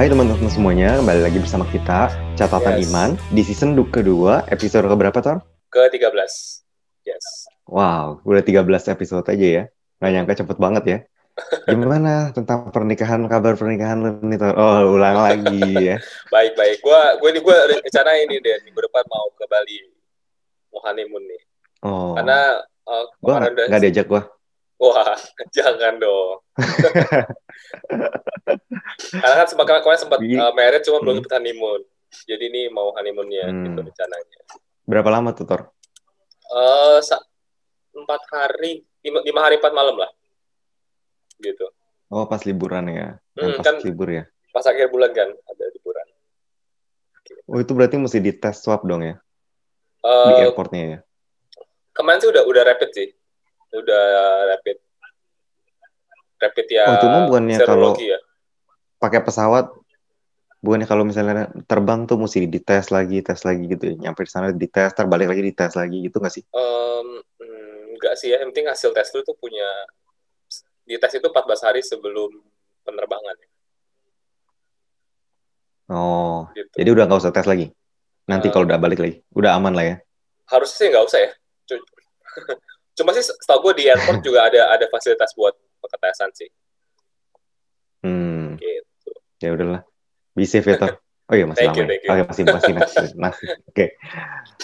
Hai teman-teman semuanya, kembali lagi bersama kita, Catatan Iman, di season kedua, episode keberapa, Tor? Ke-13. Yes. Wow, udah 13 episode aja ya. Nggak nyangka cepet banget ya. Gimana tentang pernikahan, kabar pernikahan lu nih, Tor? Oh, ulang lagi ya. Baik-baik. Gue rencana ini deh, minggu depan mau ke Bali. Mau honeymoon nih. Oh, Karena gue kemarin udah... nggak diajak gue. Wah, jangan dong. Karena kan kemarin sempat married, cuma belum sempat honeymoon. Jadi ini mau honeymoonnya, gitu rencananya. Berapa lama tuh, Tor? 4 hari, 5 hari 4 malam lah. Gitu. Oh, pas liburan ya. Pas kan libur ya. Pas akhir bulan kan, ada liburan. Gitu. Oh, itu berarti mesti dites swab dong ya? Di airportnya ya? Kemarin sih udah rapid sih. Udah rapid ya. Oh, itu mah bukannya kalau ya. Pakai pesawat, bukannya kalau misalnya terbang tuh mesti dites lagi gitu ya? Nyampe di sana dites, terbalik lagi dites lagi gitu nggak sih? Enggak sih ya, yang penting hasil tes lu tuh punya, di tes itu 14 hari sebelum penerbangan. Oh, gitu. Jadi udah nggak usah tes lagi? Nanti kalau udah balik lagi, udah aman lah ya? Harusnya sih nggak usah ya. Cuma sih setahu gue di airport juga ada fasilitas buat pengetesan sih. Gitu. Ya udahlah, be safe ya, Tor. Oh iya, masih lama ya? Masih.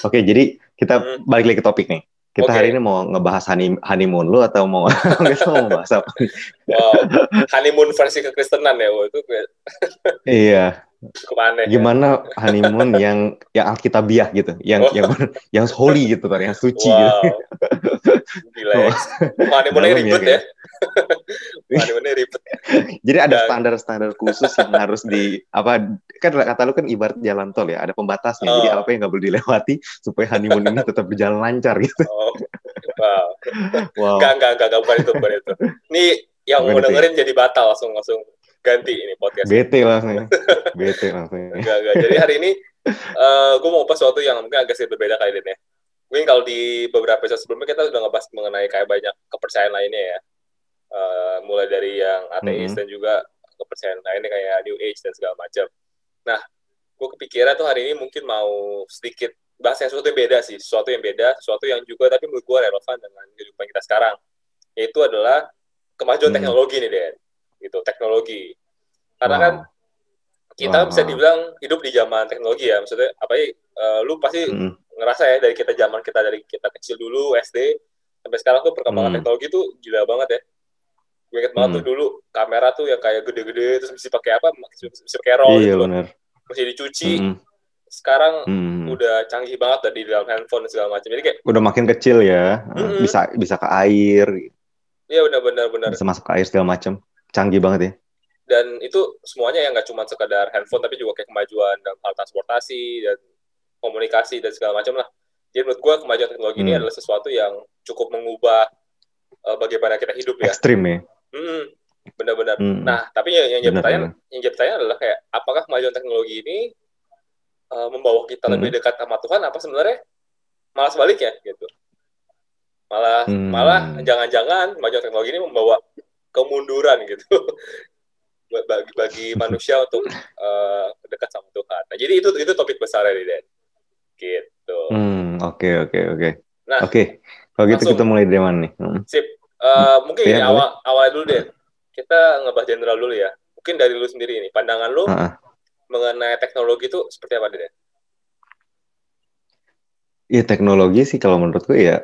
Oke, jadi kita balik lagi ke topik nih. Kita hari ini mau ngebahas honeymoon lu atau mau bahas apa? Wow, honeymoon versi kekristenan ya, itu iya. Kemana? Gimana honeymoon yang alkitabiah gitu, yang holy gitu, Tor, yang suci gitu. Gila ya. Honeymoonnya ribet ya. Honeymoonnya ribet. Jadi ada standar-standar khusus yang harus kan kata lu kan ibarat jalan tol ya, ada pembatasnya. Jadi apa yang nggak boleh dilewati supaya honeymoon ini tetap berjalan lancar gitu. Wow. Enggak, bukan itu. Ini yang mau dengerin jadi batal langsung ganti ini podcast. Bete langsung. Enggak. Jadi hari ini gue mau bahas sesuatu yang mungkin agak sedikit berbeda kali ini ya. Mungkin kalau di beberapa episode sebelumnya kita udah ngebahas mengenai kayak banyak kepercayaan lainnya ya. Mulai dari yang ateis dan juga kepercayaan lainnya kayak New Age dan segala macam. Nah, gue kepikiran tuh hari ini mungkin mau sedikit bahas sesuatu yang beda sih, sesuatu yang juga tapi menurut gue relevan dengan kehidupan kita sekarang, yaitu adalah kemajuan teknologi nih, Den. Gitu, teknologi. Karena kan kita bisa dibilang hidup di zaman teknologi ya, maksudnya lu pasti ngerasa ya dari kita kecil dulu SD sampai sekarang tuh perkembangan teknologi tuh gila banget ya. Gue inget banget tuh dulu kamera tuh yang kayak gede-gede terus mesti pakai pakai roll gitu loh. Mesti dicuci. Sekarang udah canggih banget di dalam handphone dan segala macam. Jadi kayak udah makin kecil ya. Bisa ke air. Iya benar. Bisa masuk ke air segala macam. Canggih banget ya. Dan itu semuanya yang nggak cuma sekadar handphone tapi juga kayak kemajuan dalam hal transportasi dan komunikasi dan segala macam lah. Jadi menurut gue kemajuan teknologi ini adalah sesuatu yang cukup mengubah bagaimana kita hidup ya. Ekstrim ya. Benar-benar. Nah, tapi yang jadi pertanyaan adalah kayak apakah kemajuan teknologi ini membawa kita lebih dekat sama Tuhan apa sebenarnya malah sebaliknya gitu. Malah jangan-jangan kemajuan teknologi ini membawa kemunduran gitu. bagi manusia untuk dekat sama Tuhan. Nah, jadi itu topik besarnya nih, Den. Gitu. Oke. Nah, kalau gitu kita mulai dari mana nih? Sip. Mungkin ya, awal dulu deh. Kita ngebahas general dulu ya. Mungkin dari lu sendiri nih, pandangan lu mengenai teknologi itu seperti apa, Den? Ya teknologi sih kalau menurut gue ya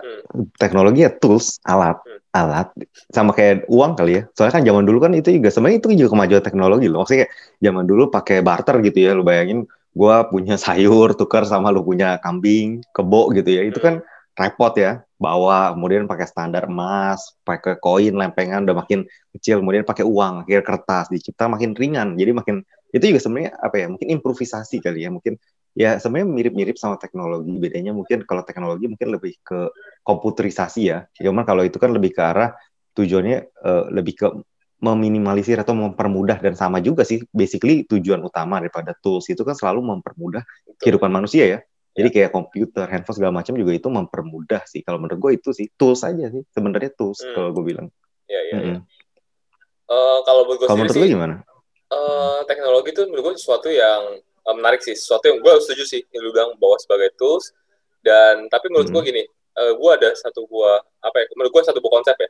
teknologi ya tools, alat sama kayak uang kali ya. Soalnya kan zaman dulu kan sebenarnya itu juga kemajuan teknologi loh. Maksudnya kayak zaman dulu pakai barter gitu ya. Lu bayangin gue punya sayur tukar sama lu punya kambing, kebo gitu ya. Itu kan repot ya. Bawa kemudian pakai standar emas, pakai koin lempengan udah makin kecil, kemudian pakai uang, akhirnya kertas dicipta makin ringan. Jadi makin itu juga sebenarnya mungkin improvisasi kali ya. Mungkin ya sebenarnya mirip-mirip sama teknologi, bedanya mungkin kalau teknologi mungkin lebih ke komputerisasi ya, cuman kalau itu kan lebih ke arah tujuannya lebih ke meminimalisir atau mempermudah, dan sama juga sih basically tujuan utama daripada tools itu kan selalu mempermudah kehidupan manusia ya. Jadi kayak komputer, handphone segala macam juga itu mempermudah sih. Kalau menurut gue itu sih tools aja sih sebenarnya, tools kalau gue bilang. Iya. Kalau menurut gue sendiri sih gimana? teknologi itu menurut gue sesuatu yang menarik sih, sesuatu yang gue setuju sih yang lu bilang bahwa sebagai tools. Dan tapi menurut gue gini, gue ada menurut gue satu buah konsep ya,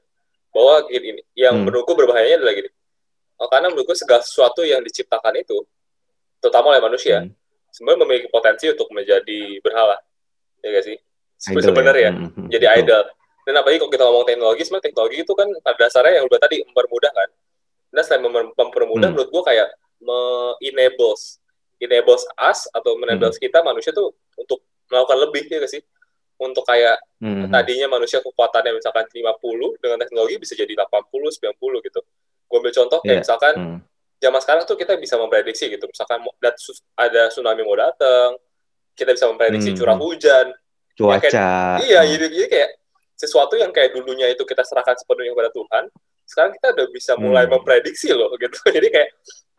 bahwa ini yang menurut gue berbahayanya adalah gini, karena menurut gue segala sesuatu yang diciptakan itu, terutama oleh manusia, sebenarnya memiliki potensi untuk menjadi berhala, ya gak sih? Sebenarnya jadi idol. Dan apalagi kalau kita ngomong teknologi, sebenarnya teknologi itu kan pada dasarnya yang udah tadi mempermudah kan. Nah selain mempermudah, menurut gue kayak enables us atau enables kita manusia tuh untuk melakukan lebih, ya gak sih? Untuk kayak tadinya manusia kekuatannya misalkan 50, dengan teknologi bisa jadi 80, 90 gitu. Gue ambil contoh kayak misalkan zaman sekarang tuh kita bisa memprediksi gitu, misalkan ada tsunami mau datang, kita bisa memprediksi curah hujan, cuaca. Jadi kayak sesuatu yang kayak dulunya itu kita serahkan sepenuhnya kepada Tuhan, sekarang kita udah bisa mulai memprediksi loh gitu. Jadi kayak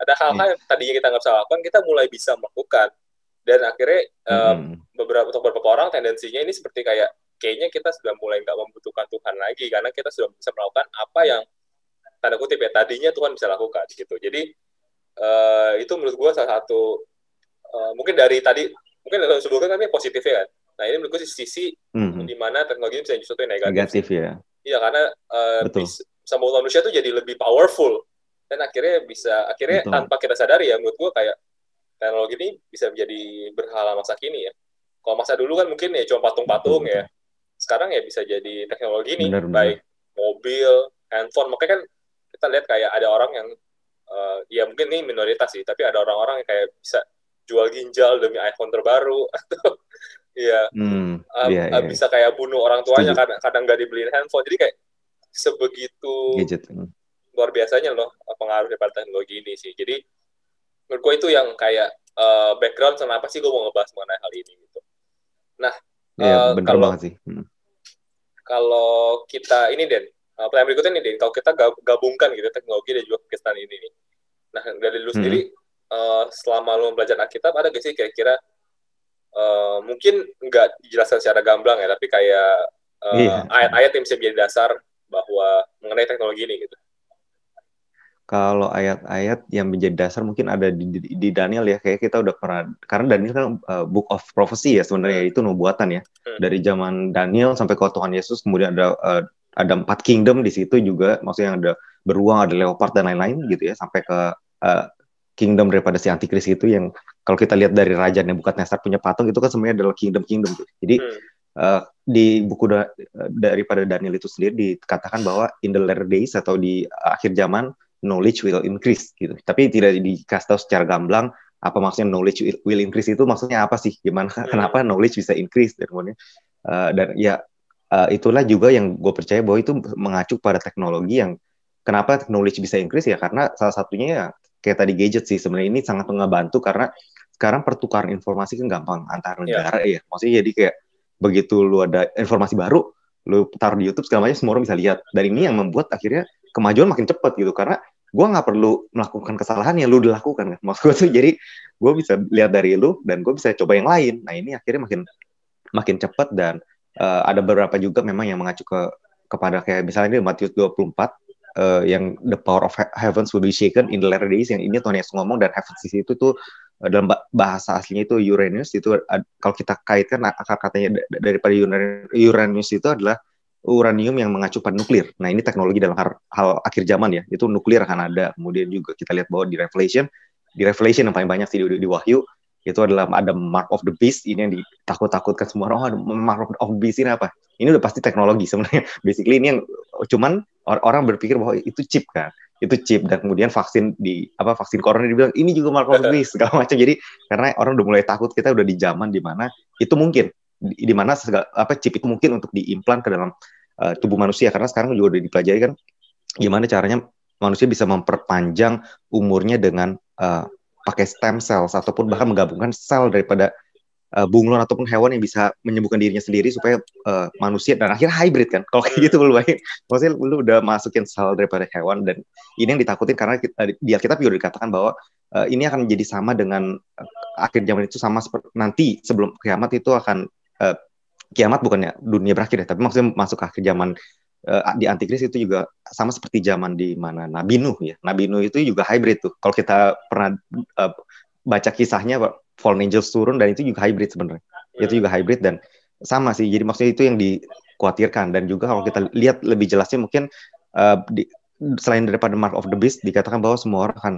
ada hal-hal yang tadinya kita nggak bisa lakukan, kita mulai bisa melakukan. Dan akhirnya beberapa orang tendensinya ini seperti kayaknya kita sudah mulai nggak membutuhkan Tuhan lagi, karena kita sudah bisa melakukan apa yang tanda kutip ya tadinya Tuhan bisa lakukan gitu. Jadi itu menurut gue salah satu mungkin dari tadi mungkin sebelumnya kan positifnya kan. Nah ini menurut gue sisi di mana teknologi bisa jadi sesuatu yang negatif ya. Iya, karena sama manusia tuh jadi lebih powerful, dan akhirnya tanpa kita sadari ya, menurut gue kayak teknologi ini bisa menjadi berhala masa kini ya. Kalau masa dulu kan mungkin ya cuma patung-patung ya. Sekarang ya bisa jadi teknologi nih, baik mobil, handphone. Makanya kan kita lihat kayak ada orang yang ya mungkin ini minoritas sih, tapi ada orang-orang yang kayak bisa jual ginjal demi iPhone terbaru atau bisa kayak bunuh orang tuanya kadang nggak dibeliin handphone. Jadi kayak sebegitu luar biasanya loh pengaruh daripada teknologi ini sih. Jadi menurut gue itu yang kayak background kenapa sih gue mau ngebahas mengenai hal ini gitu. Nah, kalau kita ini Den, pertanyaan berikutnya nih Den, kalau kita gabungkan gitu teknologi dan juga kekristenan ini nih. Nah, dari lu sendiri selama lu belajar Alkitab ada gak sih kira-kira mungkin nggak dijelaskan secara gamblang ya, tapi kayak ayat-ayat yang bisa menjadi dasar bahwa mengenai teknologi ini gitu. Kalau ayat-ayat yang menjadi dasar mungkin ada di Daniel ya, kayak kita udah pernah, karena Daniel kan book of prophecy ya sebenarnya, itu nubuatan ya. Dari zaman Daniel sampai ke Tuhan Yesus, kemudian ada 4 kingdom di situ juga, maksudnya ada beruang, ada leopard dan lain-lain gitu ya, sampai ke kingdom daripada si antikris itu, yang kalau kita lihat dari Raja Nebukadnezar punya patung itu kan sebenarnya adalah kingdom-kingdom tuh. Jadi di buku daripada Daniel itu sendiri dikatakan bahwa in the latter days atau di akhir zaman knowledge will increase gitu. Tapi tidak dikasih tahu secara gamblang apa maksudnya knowledge will increase itu maksudnya apa sih? Gimana kenapa knowledge bisa increase dan kemudian itulah juga yang gue percaya bahwa itu mengacu pada teknologi yang kenapa knowledge bisa increase ya, karena salah satunya ya kayak tadi gadget sih sebenarnya ini sangat ngebantu, karena sekarang pertukaran informasi kan gampang antar negara ya. Maksudnya jadi kayak begitu lu ada informasi baru, lu taruh di YouTube segala macam, semua orang bisa lihat. Dan ini yang membuat akhirnya kemajuan makin cepat gitu, karena gue nggak perlu melakukan kesalahan yang lu udah lakukan kan. Maksud gue tuh jadi gue bisa lihat dari lu dan gue bisa coba yang lain. Nah ini akhirnya makin cepat, dan ada beberapa juga memang yang mengacu kepada kayak misalnya ini Matius 24 yang the power of heavens will be shaken in the latter days, yang ini Tuhan Yesus ngomong, dan heavens di situ tuh dalam bahasa aslinya itu Uranus, itu kalau kita kaitkan akar katanya daripada Uranus itu adalah uranium yang mengacu pada nuklir. Nah ini teknologi dalam hal akhir zaman ya, itu nuklir akan ada. Kemudian juga kita lihat bahwa di Revelation yang paling banyak sih di Wahyu itu adalah ada mark of the beast, ini yang ditakut-takutkan semua orang. Mark of the beast ini apa? Ini udah pasti teknologi sebenarnya. Basically ini yang cuman orang berpikir bahwa itu chip kan, itu chip, dan kemudian vaksin corona dibilang ini juga mark of the beast segala macam. Jadi karena orang udah mulai takut, kita udah di zaman di mana itu mungkin, di mana chip itu mungkin untuk diimplant ke dalam tubuh manusia, karena sekarang juga udah dipelajari kan gimana caranya manusia bisa memperpanjang umurnya dengan pakai stem cells ataupun bahkan menggabungkan sel daripada bunglon ataupun hewan yang bisa menyembuhkan dirinya sendiri supaya manusia, dan akhirnya hybrid kan. Kalau kayak gitu lu baik, maksudnya lu udah masukin sel daripada hewan, dan ini yang ditakutin karena di Alkitab juga dikatakan bahwa ini akan menjadi sama dengan akhir zaman itu, sama seperti nanti sebelum kiamat itu akan kiamat bukannya dunia berakhir ya, tapi maksudnya masuk ke akhir zaman di Antikris itu juga sama seperti zaman di mana Nabi Nuh ya. Nabi Nuh itu juga hybrid tuh. Kalau kita pernah baca kisahnya, fallen angels turun dan itu juga hybrid sebenarnya. Itu juga hybrid dan sama sih. Jadi maksudnya itu yang dikhawatirkan. Dan juga kalau kita lihat lebih jelasnya mungkin selain daripada Mark of the Beast dikatakan bahwa semua orang akan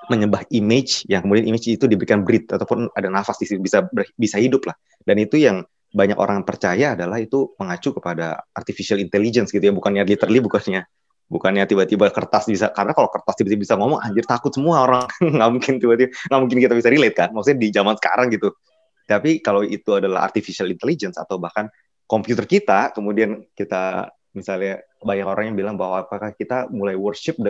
menyembah image yang kemudian image itu diberikan breath ataupun ada nafas di situ, bisa hidup lah. Dan itu yang banyak orang percaya adalah itu mengacu kepada artificial intelligence gitu ya, bukannya literally, bukannya tiba-tiba kertas bisa, karena kalau kertas tiba-tiba bisa ngomong anjir takut semua orang. Nggak mungkin tiba-tiba, nggak mungkin kita bisa relate kan, maksudnya di zaman sekarang gitu. Tapi kalau itu adalah artificial intelligence atau bahkan komputer kita, kemudian kita misalnya banyak orang yang bilang bahwa apakah kita mulai worship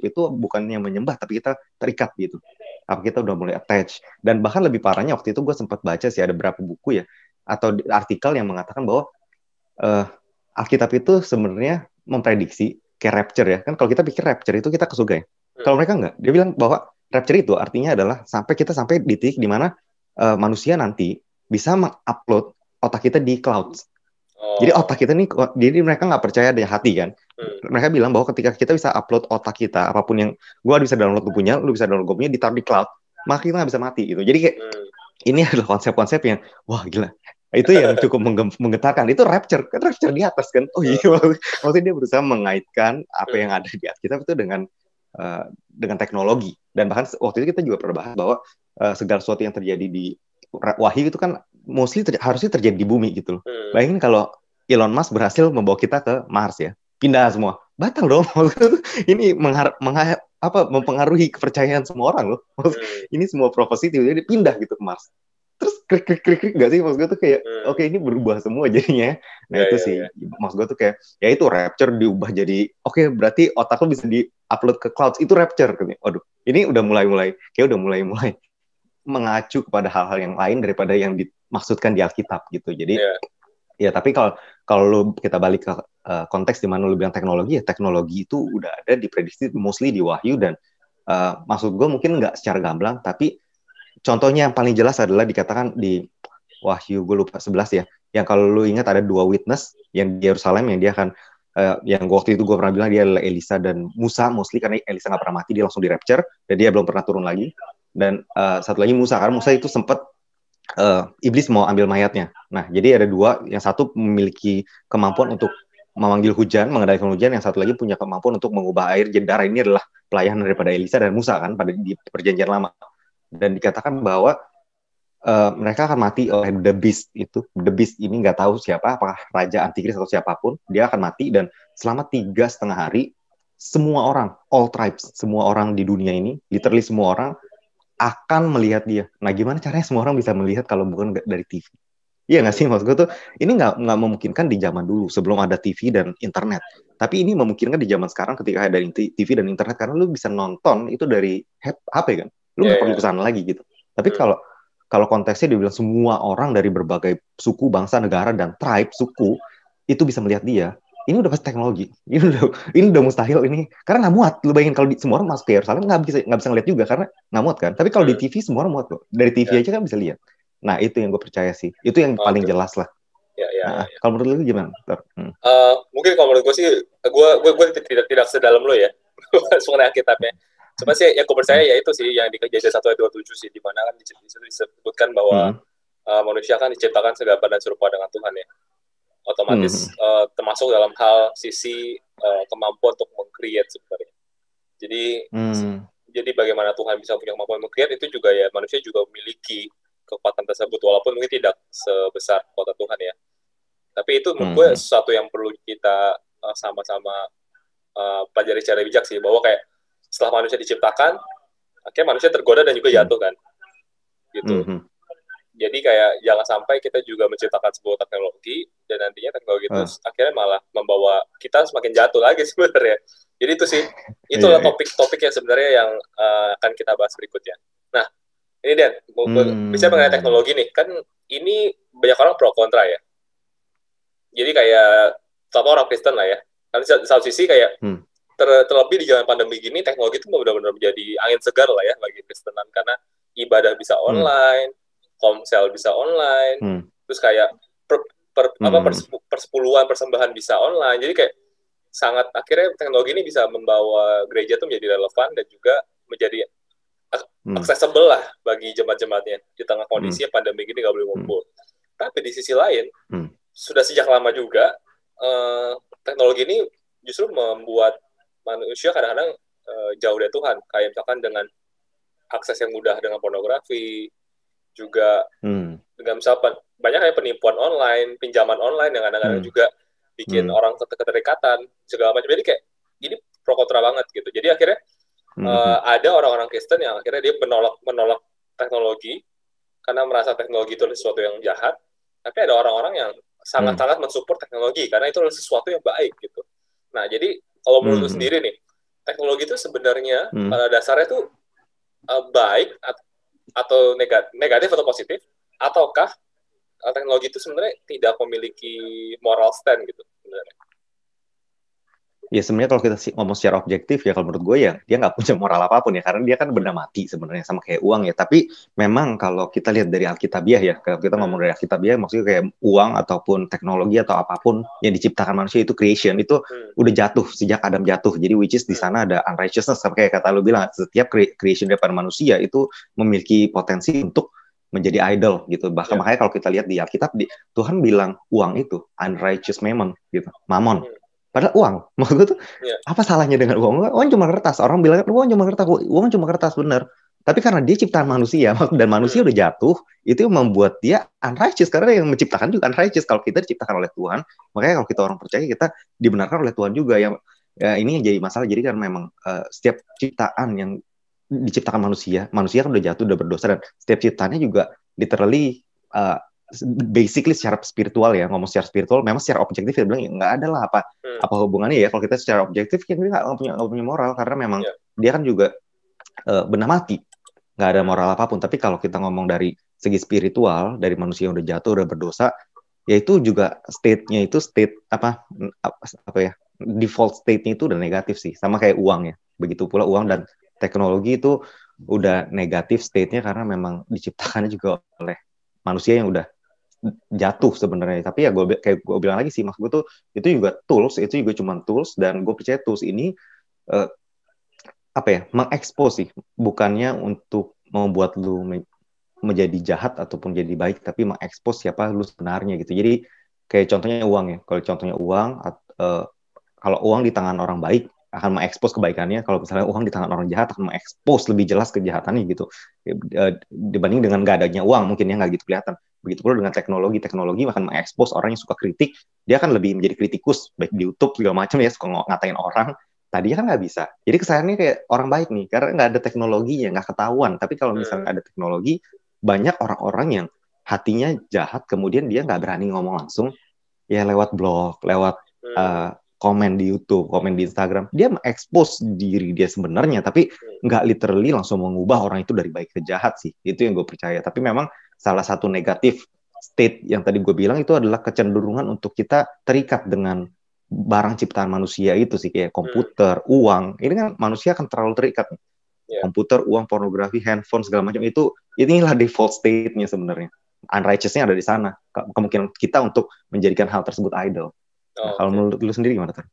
itu bukannya menyembah tapi kita terikat gitu, apa kita udah mulai attach. Dan bahkan lebih parahnya waktu itu gue sempat baca sih ada beberapa buku ya atau artikel yang mengatakan bahwa Alkitab itu sebenarnya memprediksi kayak rapture ya kan, kalau kita pikir rapture itu kita ke surga ya, kalau mereka enggak, dia bilang bahwa rapture itu artinya adalah kita sampai di titik di mana manusia nanti bisa mengupload otak kita di cloud. Jadi otak kita nih, jadi mereka nggak percaya ada hati kan. Mereka bilang bahwa ketika kita bisa upload otak kita, apapun yang gue bisa download lu punya, lu bisa download gue punya, ditaruh di cloud, maka kita nggak bisa mati gitu. Jadi kayak ini adalah konsep-konsep yang wah gila. Itu yang cukup menggetarkan. Itu rapture di atas kan. Oh iya, maksudnya dia berusaha mengaitkan apa yang ada di Alkitab itu dengan teknologi. Dan bahkan waktu itu kita juga pernah bahas bahwa segala sesuatu yang terjadi di Wahyu itu kan mostly harusnya terjadi di bumi gitu loh. Bayangin kalau Elon Musk berhasil membawa kita ke Mars ya, pindah semua, batal dong. Ini mempengaruhi kepercayaan semua orang loh. Ini semua profesi jadi pindah gitu ke Mars. Terus klik nggak sih, maksud gue tuh kayak oke, ini berubah semua jadinya. Nah itu sih maksud gue tuh kayak ya itu rapture diubah jadi oke, berarti otak lo bisa di-upload ke cloud, itu rapture. Waduh, ini udah mulai kayak udah mulai mengacu kepada hal-hal yang lain daripada yang dimaksudkan di Alkitab gitu. Jadi ya tapi kalau kita balik ke konteks di mana lu bilang teknologi, ya teknologi itu udah ada diprediksi mostly di Wahyu. Dan maksud gue mungkin nggak secara gamblang, tapi contohnya yang paling jelas adalah dikatakan di Wahyu, gue lupa 11 ya, yang kalau lu ingat ada 2 witness yang di Yerusalem yang dia akan yang waktu itu gue pernah bilang dia adalah Elisa dan Musa mostly, karena Elisa nggak pernah mati, dia langsung di rapture dan dia belum pernah turun lagi. Dan satu lagi Musa, karena Musa itu sempat iblis mau ambil mayatnya. Nah, jadi ada 2, yang satu memiliki kemampuan untuk memanggil hujan, mengendalikan hujan, yang satu lagi punya kemampuan untuk mengubah air jadi darah. Ini adalah pelayanan daripada Elisa dan Musa kan pada di perjanjian lama. Dan dikatakan bahwa mereka akan mati oleh the beast itu. The beast ini nggak tahu siapa, apakah raja antikris atau siapapun, dia akan mati dan selama 3,5 hari semua orang, all tribes, semua orang di dunia ini, literally semua orang akan melihat dia. Nah, gimana caranya semua orang bisa melihat kalau bukan dari TV? Iya nggak sih, maksud gue tuh ini nggak memungkinkan di zaman dulu sebelum ada TV dan internet. Tapi ini memungkinkan di zaman sekarang ketika ada TV dan internet, karena lu bisa nonton itu dari HP kan. Lu nggak perlu kesana lagi gitu. Tapi kalau konteksnya dibilang semua orang dari berbagai suku, bangsa, negara dan tribe suku itu bisa melihat dia. Ini udah pasti teknologi. Ini udah mustahil ini. Karena nggak muat. Lu bayangin kalau semua orang masuk ke Yerusalem nggak bisa ngeliat juga karena nggak muat kan. Tapi kalau di TV semua orang muat loh. Dari TV aja kan bisa lihat. Nah itu yang gue percaya sih. Itu yang paling jelas lah. Kalau menurut lu gimana? Mungkin kalau menurut gue sih, gue tidak sedalam lo ya. Mengenai Alkitabnya. Cuma sih yang gue percaya ya itu sih yang di Kejadian 1 ayat 27 sih, di mana kan disebutkan bahwa manusia kan diciptakan segambar dan serupa dengan Tuhan ya. Otomatis termasuk dalam hal sisi kemampuan untuk meng-create sebenarnya. Jadi bagaimana Tuhan bisa punya kemampuan meng-create, itu juga ya manusia juga memiliki kekuatan tersebut, walaupun mungkin tidak sebesar kekuatan Tuhan ya. Tapi itu menurut gue sesuatu yang perlu kita sama-sama pelajari secara bijak sih, bahwa kayak setelah manusia diciptakan, akhirnya manusia tergoda dan juga jatuh kan, gitu. Jadi kayak jangan sampai kita juga menciptakan sebuah teknologi dan nantinya teknologi itu akhirnya malah membawa kita semakin jatuh lagi sebenarnya. Jadi itu sih, itulah topik-topik yang sebenarnya yang akan kita bahas berikutnya. Nah, ini Dan, bisa mengenai teknologi nih, kan ini banyak orang pro kontra ya. Jadi kayak sama orang Kristen lah ya. Kan di satu sisi kayak terlebih di zaman pandemi gini, teknologi itu benar-benar menjadi angin segar lah ya bagi Kristenan, karena ibadah bisa online, komsel bisa online, terus kayak persepuluhan persembahan bisa online. Jadi kayak sangat akhirnya teknologi ini bisa membawa gereja tuh menjadi relevan dan juga menjadi accessible lah bagi jemaat-jemaatnya di tengah kondisi pandemi ini nggak boleh ngumpul. Tapi di sisi lain sudah sejak lama juga teknologi ini justru membuat manusia kadang-kadang jauh dari Tuhan. Kayak misalkan dengan akses yang mudah dengan pornografi, juga dengan misalkan banyak kayak penipuan online, pinjaman online yang kadang-kadang juga bikin orang keterikatan segala macam. Jadi kayak ini pro kontra banget gitu. Jadi akhirnya ada orang-orang Kristen yang akhirnya dia menolak teknologi karena merasa teknologi itu sesuatu yang jahat. Tapi ada orang-orang yang sangat-sangat mensupport teknologi karena itu adalah sesuatu yang baik gitu. Nah, jadi kalau menurut sendiri nih, teknologi itu sebenarnya pada dasarnya tuh baik atau negatif atau positif, ataukah teknologi itu sebenarnya tidak memiliki moral stand gitu sebenarnya? Ya sebenarnya kalau kita ngomong secara objektif ya kalau menurut gue ya dia nggak punya moral apapun ya karena dia kan benda mati sebenarnya sama kayak uang ya. Tapi memang kalau kita lihat dari Alkitabiah ya, kalau kita ngomong dari Alkitabiah maksudnya kayak uang ataupun teknologi atau apapun yang diciptakan manusia itu creation itu udah jatuh sejak Adam jatuh. Jadi which is di sana ada unrighteousness kayak kata lu bilang setiap creation daripada manusia itu memiliki potensi untuk menjadi idol gitu. Bahkan makanya kalau kita lihat di Alkitab Tuhan bilang uang itu unrighteous mammon gitu, mamon. Padahal uang, maksud gue tuh apa salahnya dengan uang? Uang cuma kertas. Orang bilang uang cuma kertas bener. Tapi karena dia ciptaan manusia dan manusia udah jatuh, itu membuat dia unrighteous karena yang menciptakan juga unrighteous. Kalau kita diciptakan oleh Tuhan, makanya kalau kita orang percaya kita dibenarkan oleh Tuhan juga. Yang ini yang jadi masalah. Jadi kan memang setiap ciptaan yang diciptakan manusia kan udah jatuh, udah berdosa dan setiap ciptaannya juga literally basically secara spiritual ya, ngomong secara spiritual memang secara objektif dia bilang nggak ada lah apa hubungannya ya kalau kita secara objektif kan dia nggak punya moral karena memang dia kan juga benda mati, nggak ada moral apapun. Tapi kalau kita ngomong dari segi spiritual dari manusia yang udah jatuh udah berdosa ya itu juga state-nya itu state apa ya default state-nya itu udah negatif sih, sama kayak uang ya, begitu pula uang dan teknologi itu udah negatif state-nya karena memang diciptakannya juga oleh manusia yang udah jatuh sebenarnya. Tapi ya kayak gue bilang lagi sih, maksud gue tuh itu juga tools, itu juga cuma tools dan gue percaya tools ini mengekspos sih, bukannya untuk membuat lu menjadi jahat ataupun jadi baik, tapi mengekspos siapa lu sebenarnya gitu. Jadi kayak contohnya uang ya, kalau contohnya uang kalau uang di tangan orang baik akan mengekspos kebaikannya, kalau misalnya uang di tangan orang jahat akan mengekspos lebih jelas kejahatannya gitu. Dibanding dengan nggak adanya uang mungkin ya nggak gitu kelihatan. Begitu pula dengan teknologi akan mengekspos orang yang suka kritik, dia akan lebih menjadi kritikus baik di YouTube segala macam ya, suka ngatain orang. Tadinya kan nggak bisa, jadi kesannya kayak orang baik nih karena nggak ada teknologinya, nggak ketahuan. Tapi kalau misalnya ada teknologi, banyak orang-orang yang hatinya jahat kemudian dia nggak berani ngomong langsung ya, lewat blog, lewat komen di YouTube, komen di Instagram, dia mengekspos diri dia sebenarnya, tapi nggak literally langsung mengubah orang itu dari baik ke jahat sih. Itu yang gue percaya. Tapi memang salah satu negatif state yang tadi gue bilang itu adalah kecenderungan untuk kita terikat dengan barang ciptaan manusia itu sih, kayak komputer, uang. Ini kan manusia akan terlalu terikat. Komputer, uang, pornografi, handphone, segala macam itu, inilah default state-nya sebenarnya. Unrighteous-nya ada di sana. Kemungkinan kita untuk menjadikan hal tersebut idol. Nah, kalau menurut lu sendiri gimana, Ter?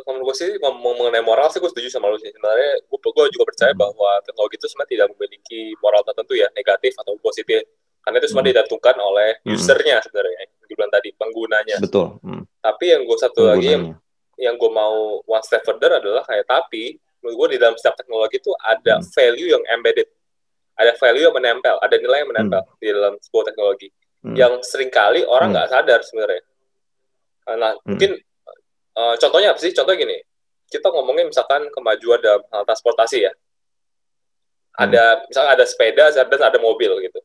Kalau menurut gue sih, ngomong mengenai moral sih gue setuju sama lu sih. Sebenarnya gue juga percaya bahwa teknologi itu sebenarnya tidak memiliki moral tertentu ya, negatif atau positif. Karena itu semua ditentukan oleh usernya sebenarnya, yang dibilang tadi, penggunanya. Betul. Tapi yang gue satu lagi, yang gue mau one step further adalah kayak, tapi menurut gue di dalam setiap teknologi itu ada value yang embedded. Ada value yang menempel, ada nilai yang menempel di dalam sebuah teknologi. Yang seringkali orang nggak sadar sebenarnya. Nah, mungkin contohnya apa sih? Contoh gini, kita ngomongin misalkan kemajuan dalam transportasi ya. Misalkan ada sepeda dan ada mobil gitu.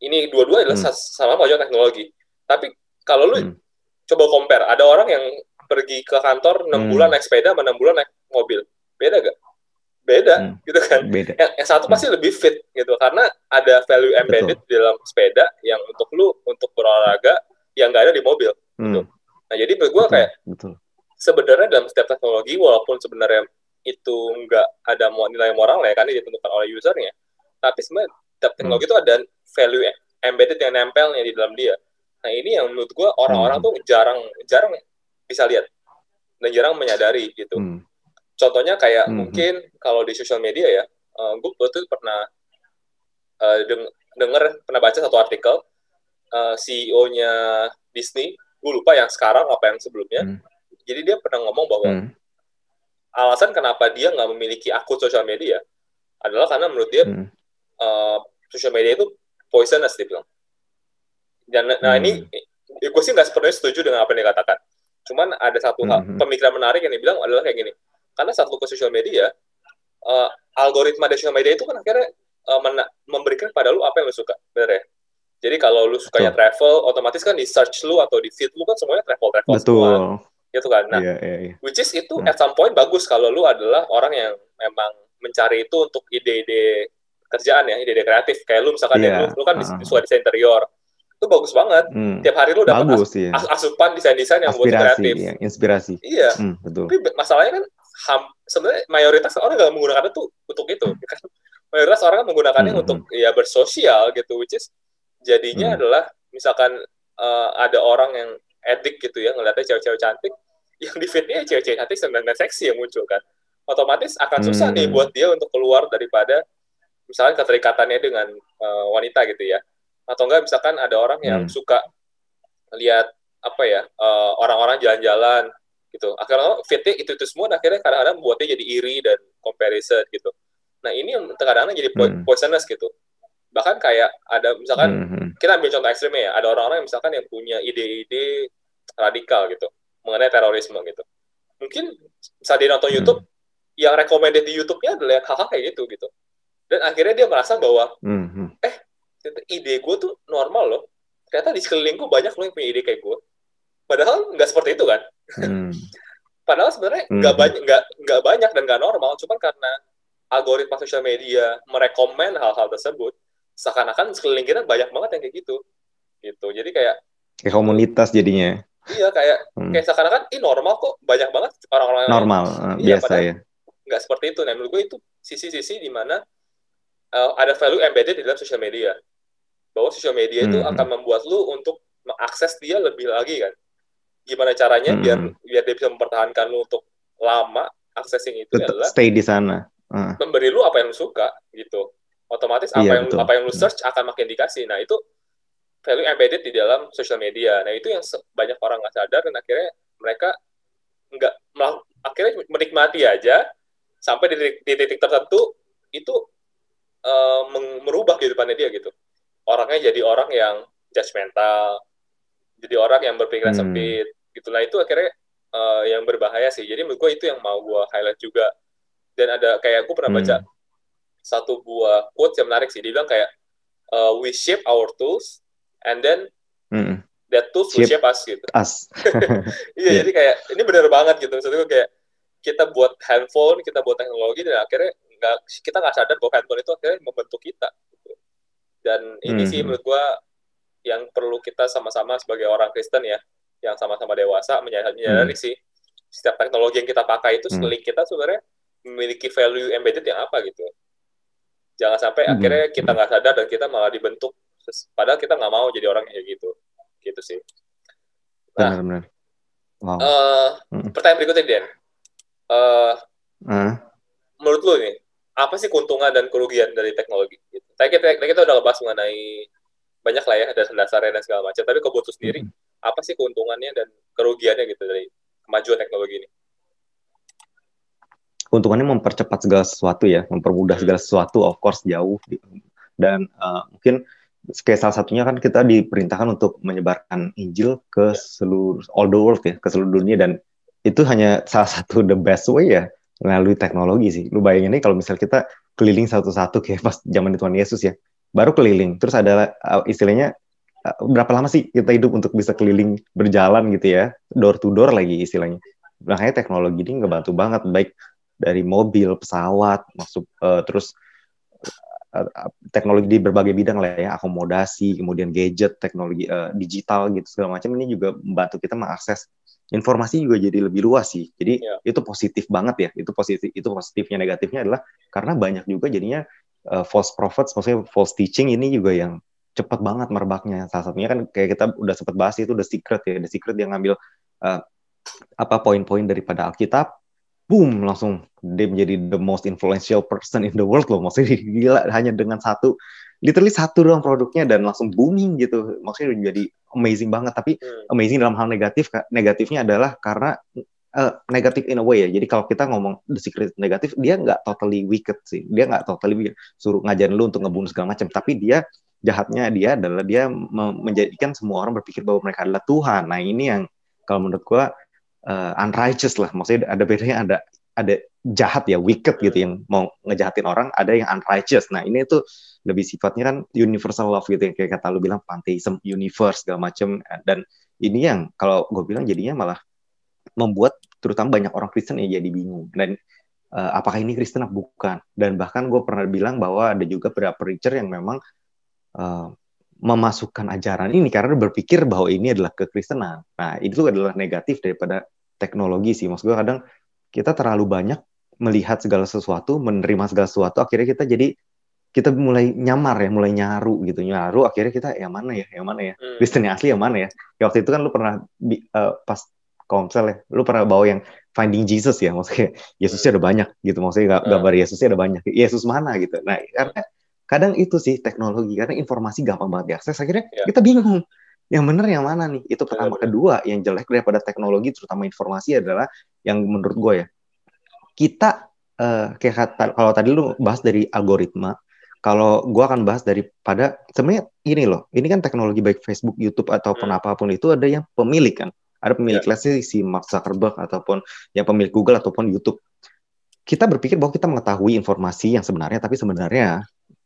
Ini dua-dua adalah sama kemajuan teknologi. Tapi kalau lu coba compare, ada orang yang pergi ke kantor 6 bulan naik sepeda sama 6 bulan naik mobil. Beda gak? Beda, gitu kan. Beda. Yang satu pasti lebih fit gitu, karena ada value embedded di dalam sepeda yang untuk lu, untuk berolahraga, yang nggak ada di mobil. Gitu. Nah, jadi menurut gue kayak sebenarnya dalam setiap teknologi, walaupun sebenarnya itu nggak ada nilai moral ya, kan ditentukan oleh usernya, tapi sebenarnya setiap teknologi itu ada value embedded yang nempelnya di dalam dia. Nah ini yang menurut gue orang-orang tuh jarang bisa lihat dan jarang menyadari gitu. Contohnya kayak mungkin kalau di sosial media ya, gue tuh pernah pernah baca satu artikel CEO-nya Disney, gue lupa yang sekarang apa yang sebelumnya. Jadi dia pernah ngomong bahwa alasan kenapa dia nggak memiliki akun sosial media adalah karena menurut dia sosial media itu poisonous, dia bilang. Dan nah ini gue sih nggak sepenuhnya setuju dengan apa yang dia katakan. Cuman ada satu pemikiran menarik yang dia bilang adalah kayak gini. Karena saat lu ke sosial media, algoritma di sosial media itu kan akhirnya memberikan pada lu apa yang lu suka, bener ya? Jadi kalau lu sukanya travel, otomatis kan di search lu atau di feed lu kan semuanya travel semua. Gitu kan. Nah, which is itu at some point bagus kalau lu adalah orang yang memang mencari itu untuk ide-ide kerjaan ya, ide-ide kreatif. Kayak lu misalkan lu kan suka desain interior. Itu bagus banget. Tiap hari lu dapat asupan desain-desain yang buat kreatif. Ya, inspirasi. Iya. Betul. Tapi masalahnya kan sebenarnya mayoritas orang nggak menggunakan itu untuk itu. Mayoritas orang kan menggunakannya untuk ya bersosial gitu, which is jadinya adalah misalkan ada orang yang edik gitu ya ngeliatnya cewek-cewek cantik, yang di feed-nya cewek-cewek cantik dan seksi yang muncul kan. Otomatis akan susah nih buat dia untuk keluar daripada misalkan keterikatannya dengan wanita gitu ya. Atau enggak misalkan ada orang yang suka lihat apa ya orang-orang jalan-jalan gitu. Akhirnya feed-nya itu semua, akhirnya kadang-kadang membuatnya jadi iri dan comparison gitu. Nah ini yang kadang-kadang jadi poisonous gitu. Bahkan kayak ada misalkan kita ambil contoh ekstrimnya ya, ada orang-orang yang misalkan yang punya ide-ide radikal gitu mengenai terorisme gitu. Mungkin saat dia nonton YouTube, yang recommended di YouTube-nya adalah hal-hal kayak gitu. Dan akhirnya dia merasa bahwa ide gue tuh normal loh. Ternyata di sekeliling gue banyak loh yang punya ide kayak gue. Padahal nggak seperti itu kan. Padahal sebenarnya nggak banyak dan nggak normal. Cuman karena algoritma sosial media merekomen hal-hal tersebut, seakan-akan sekeliling kita banyak banget yang kayak gitu. Jadi kayak komunitas jadinya. Iya, kayak seakan-akan normal kok, banyak banget orang-orang normal, biasa ya. Nggak seperti itu. Nah, menurut gue itu sisi-sisi di mana ada value embedded di dalam sosial media. Bahwa sosial media itu akan membuat lu untuk mengakses dia lebih lagi kan. Gimana caranya biar dia bisa mempertahankan lu untuk lama, accessing itu adalah stay di sana. Memberi lu apa yang lu suka gitu. Otomatis apa yang lu search akan makin dikasih. Nah, itu value embedded di dalam sosial media. Nah, itu yang banyak orang nggak sadar dan akhirnya mereka akhirnya menikmati aja sampai di titik tertentu itu merubah kehidupannya dia gitu. Orangnya jadi orang yang judgmental, jadi orang yang berpikiran sempit gitu. Nah, itu akhirnya yang berbahaya sih. Jadi menurut gue itu yang mau gue highlight juga. Dan ada kayak gue pernah baca satu buah quote yang menarik sih. Dia bilang kayak we shape our tools and then that tools will shape us gitu. Iya, jadi kayak ini benar banget gitu. Maksudnya gue kayak kita buat handphone, kita buat teknologi dan akhirnya kita nggak sadar bahwa handphone itu akhirnya membentuk kita. Gitu. Dan ini sih menurut gue yang perlu kita sama-sama sebagai orang Kristen ya, yang sama-sama dewasa menyadari sih setiap teknologi yang kita pakai itu sekeliling kita sebenarnya memiliki value embedded yang apa gitu. Jangan sampai akhirnya kita nggak sadar dan kita malah dibentuk. Padahal kita nggak mau jadi orang kayak gitu. Gitu sih. Nah, benar-benar. Wow. Pertanyaan berikutnya, Den. Menurut lu nih, apa sih keuntungan dan kerugian dari teknologi? Gitu. Tadi kita udah ngebahas mengenai banyak lah ya, dasar-dasarnya dan segala macam. Tapi kalau buat lu sendiri, apa sih keuntungannya dan kerugiannya gitu dari kemajuan teknologi ini? Keuntungannya mempercepat segala sesuatu ya, mempermudah segala sesuatu, of course jauh. Dan mungkin kayak salah satunya kan kita diperintahkan untuk menyebarkan Injil ke seluruh all the world ya, ke seluruh dunia, dan itu hanya salah satu the best way ya melalui teknologi sih. Lu bayangin nih kalau misal kita keliling satu-satu kayak pas zaman Tuhan Yesus ya, baru keliling, terus ada istilahnya berapa lama sih kita hidup untuk bisa keliling berjalan gitu ya, door to door lagi istilahnya. Makanya teknologi ini ngebantu banget, baik dari mobil, pesawat, terus teknologi di berbagai bidang lah ya, akomodasi, kemudian gadget, teknologi digital gitu segala macam, ini juga membantu kita mengakses informasi juga jadi lebih luas sih. Jadi itu positif banget ya, itu positifnya. Negatifnya adalah karena banyak juga jadinya false prophets, maksudnya false teaching ini juga yang cepet banget merebaknya. Salah satunya kan kayak kita udah sempat bahas itu The Secret ya. The Secret yang ngambil apa poin-poin daripada Alkitab, boom, langsung dia menjadi the most influential person in the world loh. Maksudnya gila, hanya dengan literally satu doang produknya dan langsung booming gitu. Maksudnya jadi amazing banget. Tapi amazing dalam hal negatif, negatifnya adalah karena negatif in a way ya. Jadi kalau kita ngomong The Secret negatif, dia nggak totally wicked sih. Dia nggak totally suruh ngajarin lu untuk ngebunuh segala macam. Tapi dia jahatnya dia adalah dia menjadikan semua orang berpikir bahwa mereka adalah Tuhan. Nah ini yang kalau menurut gua unrighteous lah. Maksudnya ada bedanya, ada jahat ya, wicked gitu yang mau ngejahatin orang, ada yang unrighteous. Nah ini tuh lebih sifatnya kan universal love gitu yang kayak kata lu bilang pantheism, universe segala macam. Dan ini yang kalau gue bilang jadinya malah membuat terutama banyak orang Kristen ya jadi bingung. Dan apakah ini Kristen atau bukan? Dan bahkan gue pernah bilang bahwa ada juga beberapa preacher yang memang memasukkan ajaran ini karena berpikir bahwa ini adalah kekristenan. Nah, itu adalah negatif daripada teknologi sih. Maksud gue kadang kita terlalu banyak melihat segala sesuatu, menerima segala sesuatu, akhirnya kita mulai nyamar ya, mulai nyaru gitu. Nyaru akhirnya kita yang mana ya? Kristen yang asli yang mana ya? Ya waktu itu kan lu pernah pas komsel ya, lu pernah bawa yang Finding Jesus ya, maksudnya Yesusnya ada banyak gitu. Maksudnya gambar Yesusnya ada banyak. Yesus mana gitu. Nah, karena kadang itu sih teknologi, karena informasi gampang banget diakses, akhirnya kita bingung yang benar yang mana nih. Itu pertama. Kedua, yang jelek daripada teknologi terutama informasi adalah yang menurut gue ya, kita kayak kalau tadi lu bahas dari algoritma, kalau gue akan bahas daripada sebenarnya ini loh, ini kan teknologi baik Facebook, YouTube ataupun apapun itu ada yang pemilik kan, ada pemilik si Mark Zuckerberg ataupun yang pemilik Google ataupun YouTube. Kita berpikir bahwa kita mengetahui informasi yang sebenarnya, tapi sebenarnya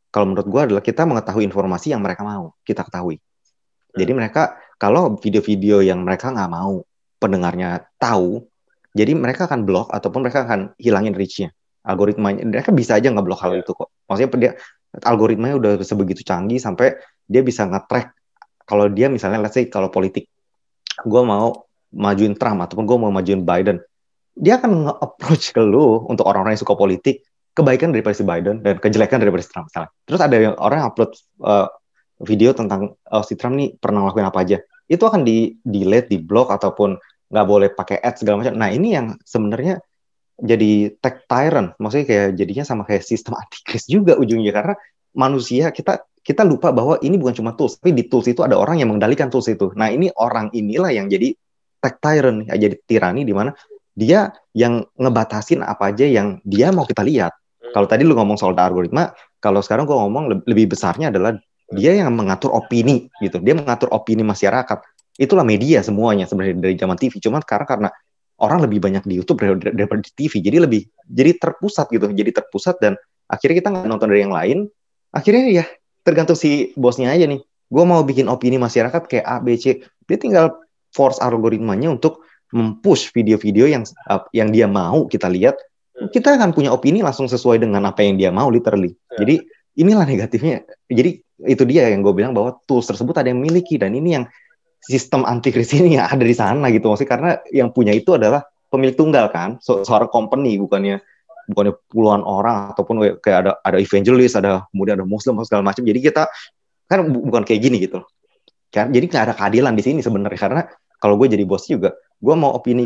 kalau menurut gue adalah kita mengetahui informasi yang mereka mau kita ketahui. Jadi mereka, kalau video-video yang mereka nggak mau pendengarnya tahu, jadi mereka akan blok ataupun mereka akan hilangin reach-nya. Algoritmanya, mereka bisa aja ngeblok hal itu kok. Maksudnya algoritmanya udah sebegitu canggih sampai dia bisa nge-track. Kalau dia misalnya, let's say kalau politik, gue mau majuin Trump ataupun gue mau majuin Biden, dia akan nge-approach ke lu untuk orang-orang yang suka politik, kebaikan daripada si Biden dan kejelekan daripada si Trump misalnya. Terus ada yang orang yang upload video tentang si Trump nih pernah ngelakuin apa aja, itu akan di-delete, di-block ataupun nggak boleh pakai ads segala macam. Nah ini yang sebenarnya jadi tech tyrant, maksudnya kayak jadinya sama kayak sistem antikris juga ujungnya, karena manusia kita lupa bahwa ini bukan cuma tools, tapi di tools itu ada orang yang mengendalikan tools itu. Nah ini orang inilah yang jadi tech tyrant, ya, jadi tirani di mana dia yang ngebatasin apa aja yang dia mau kita lihat. Kalau tadi lu ngomong soal algoritma, kalau sekarang gue ngomong lebih besarnya adalah dia yang mengatur opini gitu. Dia mengatur opini masyarakat. Itulah media semuanya sebenarnya dari zaman TV. Cuma karena orang lebih banyak di YouTube daripada di TV, jadi terpusat gitu. Jadi terpusat dan akhirnya kita nggak nonton dari yang lain. Akhirnya ya tergantung si bosnya aja nih. Gue mau bikin opini masyarakat kayak A, B, C. Dia tinggal force algoritmanya untuk mempush video-video yang dia mau kita lihat. Kita akan punya opini langsung sesuai dengan apa yang dia mau literally. Jadi inilah negatifnya. Jadi itu dia yang gue bilang bahwa tools tersebut ada yang miliki, dan ini yang sistem antikris ini yang ada di sana gitu. Maksudnya karena yang punya itu adalah pemilik tunggal kan, seorang company, bukannya puluhan orang ataupun kayak ada evangelis, kemudian ada muslim segala macam. Jadi kita kan bukan kayak gini gitu. Kan jadi nggak ada keadilan di sini sebenarnya, karena kalau gue jadi bos juga, gue mau opini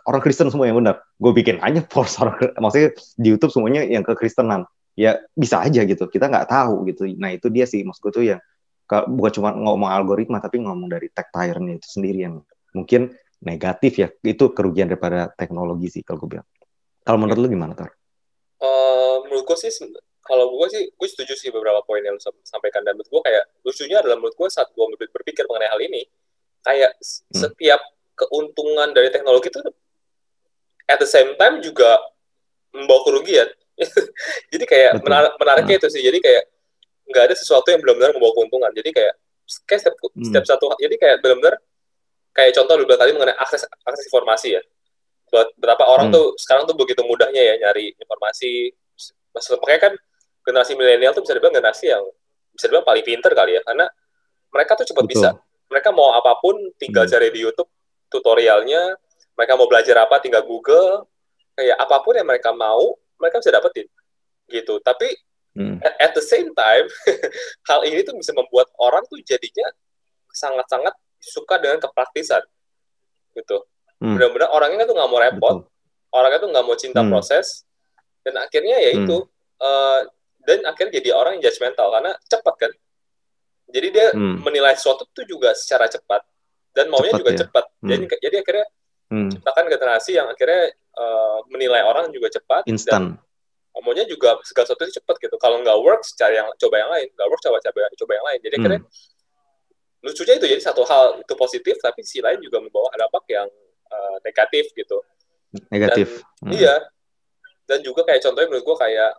orang Kristen semua yang benar, gue bikin aja force orang, maksudnya di YouTube semuanya yang kekristenan, ya bisa aja gitu, kita nggak tahu gitu. Nah itu dia sih maksud gue tuh yang bukan cuma ngomong algoritma, tapi ngomong dari tech tyrant itu sendiri yang mungkin negatif ya. Itu kerugian daripada teknologi sih kalau gue bilang. Kalau menurut lu gimana, Tor? Menurut gue sih, kalau gue setuju sih beberapa poin yang lu sampaikan, dan menurut gue kayak lucunya adalah menurut gue saat gue berpikir mengenai hal ini, kayak setiap keuntungan dari teknologi itu at the same time juga membawa kerugian. Jadi kayak menariknya itu sih, jadi kayak nggak ada sesuatu yang benar-benar membawa keuntungan. Jadi kayak setiap satu, jadi kayak benar-benar kayak contoh lu bilang tadi mengenai akses informasi ya. Berapa orang tuh sekarang tuh begitu mudahnya ya nyari informasi. Makanya kan generasi milenial tuh bisa dibilang generasi yang bisa dibilang paling pinter kali ya, karena mereka tuh cepat bisa. Mereka mau apapun tinggal cari di YouTube tutorialnya. Mereka mau belajar apa tinggal Google. Kayak apapun yang mereka mau, mereka bisa dapetin gitu. Tapi At the same time, hal ini tuh bisa membuat orang tuh jadinya sangat-sangat suka dengan kepraktisan, gitu. Benar-benar orangnya tuh nggak mau repot, orangnya tuh nggak mau cinta proses, dan akhirnya ya itu, dan akhirnya jadi orang yang judgmental karena cepat kan. Jadi dia menilai sesuatu tuh juga secara cepat dan maunya juga cepat. Jadi akhirnya ciptakan generasi yang akhirnya menilai orang juga cepat, instan. Maunya juga segala sesuatu itu cepat gitu. Kalau nggak works, coba yang lain. Nggak works, coba yang lain. Jadi akhirnya lucunya itu jadi satu hal itu positif, tapi sisi lain juga membawa dampak yang negatif gitu. Negatif. Iya. Dan juga kayak contohnya menurut gue kayak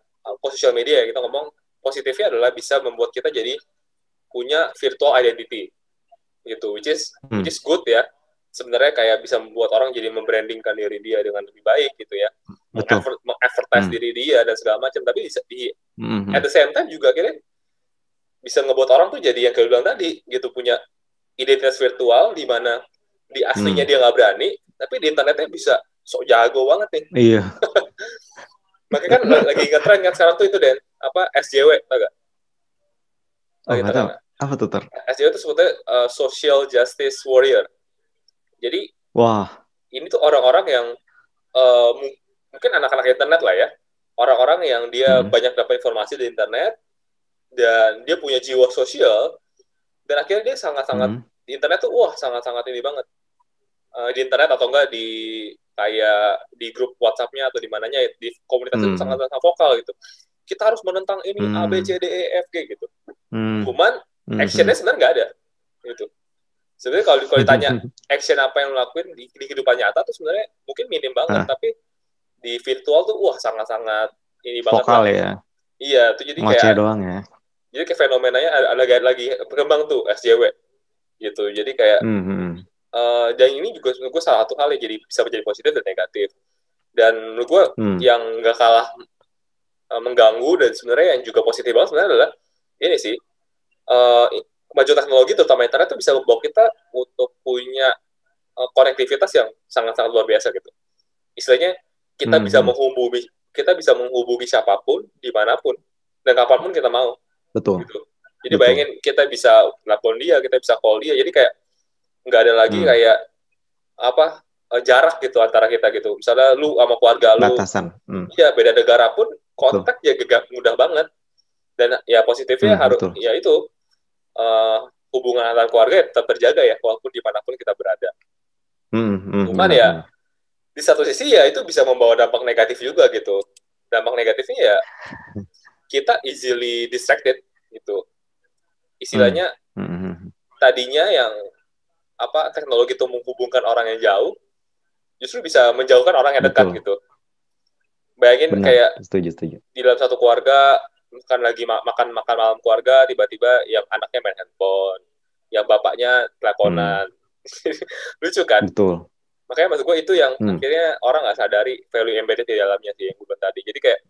social media ya, kita ngomong positifnya adalah bisa membuat kita jadi punya virtual identity gitu, which is good ya. Sebenarnya kayak bisa membuat orang jadi membrandingkan diri dia dengan lebih baik gitu ya, mengadvertise diri dia dan segala macam. Tapi at the same time juga akhirnya bisa ngebuat orang tuh jadi yang kayak bilang tadi gitu, punya identitas virtual di mana di aslinya dia nggak berani, tapi di internetnya bisa sok jago banget nih. Iya. Makanya kan lagi ngetren kan sekarang tuh itu Den, apa SJW, tau gak? Nggak tahu. Apa tuh SJW itu sebetulnya Social Justice Warrior. Jadi, ini tuh orang-orang yang mungkin anak-anak internet lah ya, orang-orang yang dia banyak dapat informasi di internet dan dia punya jiwa sosial, dan akhirnya dia sangat-sangat di internet tuh sangat-sangat ini banget di internet atau enggak di kayak di grup WhatsApp-nya atau di mananya di komunitas itu sangat-sangat vokal gitu. Kita harus menentang ini A B C D E F G gitu. Cuman actionnya sebenarnya nggak ada gitu. Sebenarnya kalau ditanya action apa yang lo lakuin di kehidupan nyata tuh sebenarnya mungkin minim banget, tapi di virtual tuh sangat-sangat ini banget vokal lah. Ya. Iya, tuh jadi ngoceh kayak doang ya. Jadi kayak fenomenanya ada lagi berkembang tuh SJW gitu. Jadi kayak dan ini juga menurut gue salah satu hal yang jadi bisa menjadi positif dan negatif. Dan menurut gue yang nggak kalah mengganggu dan sebenarnya yang juga positif banget sebenarnya adalah ini sih, kemajuan teknologi terutama internet itu bisa membawa kita untuk punya konektivitas yang sangat-sangat luar biasa gitu. Istilahnya kita bisa menghubungi siapapun dimanapun dan kapanpun kita mau. Betul. Gitu. Jadi bayangin kita bisa telepon dia, kita bisa call dia. Jadi kayak nggak ada lagi kayak jarak gitu antara kita gitu. Misalnya lu sama keluarga lu, batasan. Iya beda negara pun kontak ya mudah banget. Dan ya positifnya harus ya itu hubungan antar keluarga tetap terjaga ya walaupun dimanapun kita berada. Cuman ya di satu sisi ya itu bisa membawa dampak negatif juga gitu. Dampak negatifnya ya kita easily distracted gitu. Istilahnya tadinya yang teknologi itu menghubungkan orang yang jauh justru bisa menjauhkan orang yang dekat gitu. Bayangin kayak setuju. Di dalam satu keluarga bukan lagi makan malam keluarga, tiba-tiba yang anaknya main handphone, yang bapaknya teleponan. Lucu kan? Betul. Makanya maksud gue itu yang akhirnya orang nggak sadari value embedded di dalamnya sih yang gue bilang tadi. Jadi kayak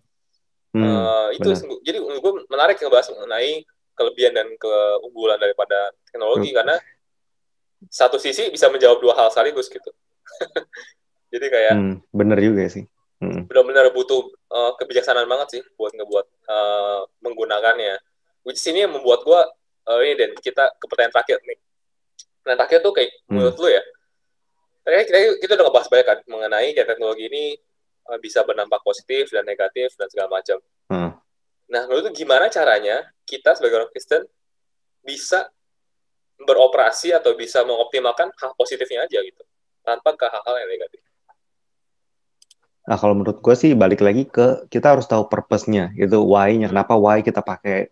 itu jadi gue menarik ngebahas mengenai kelebihan dan keunggulan daripada teknologi karena satu sisi bisa menjawab dua hal sekaligus gitu. Jadi kayak bener juga sih. Benar-benar butuh kebijaksanaan banget sih buat ngebuat menggunakannya. Which is ini yang membuat gue ini dan kita ke pertanyaan terakhir nih. Pertanyaan terakhir tuh kayak menurut lu ya. Kita udah ngebahas banyak kan mengenai kayak teknologi ini bisa berdampak positif dan negatif dan segala macam. Nah, menurut lu gimana caranya kita sebagai orang Kristen bisa beroperasi atau bisa mengoptimalkan hal positifnya aja gitu, tanpa ke hal-hal yang negatif? Nah, kalau menurut gue sih balik lagi ke kita harus tahu purpose-nya, gitu, why-nya, kenapa kita pakai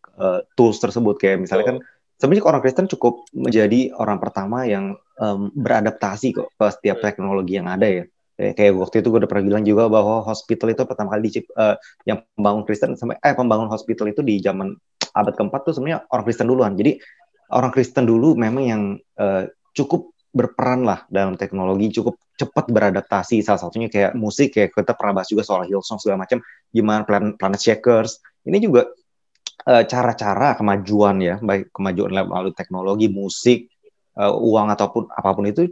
tools tersebut. Kayak misalnya kan sebenarnya orang Kristen cukup menjadi orang pertama yang beradaptasi kok ke setiap teknologi yang ada ya. Kayak waktu itu gue udah pernah bilang juga bahwa hospital itu pertama kali yang pembangun Kristen pembangun hospital itu di zaman abad keempat tuh sebenarnya orang Kristen duluan. Jadi orang Kristen dulu memang yang cukup berperan lah dalam teknologi, cukup cepat beradaptasi. Salah satunya kayak musik, kayak kita pernah bahas juga soal Hillsong segala macam, gimana Planetshakers. Ini juga cara-cara kemajuan ya, baik kemajuan melalui teknologi, musik, uang ataupun apapun itu.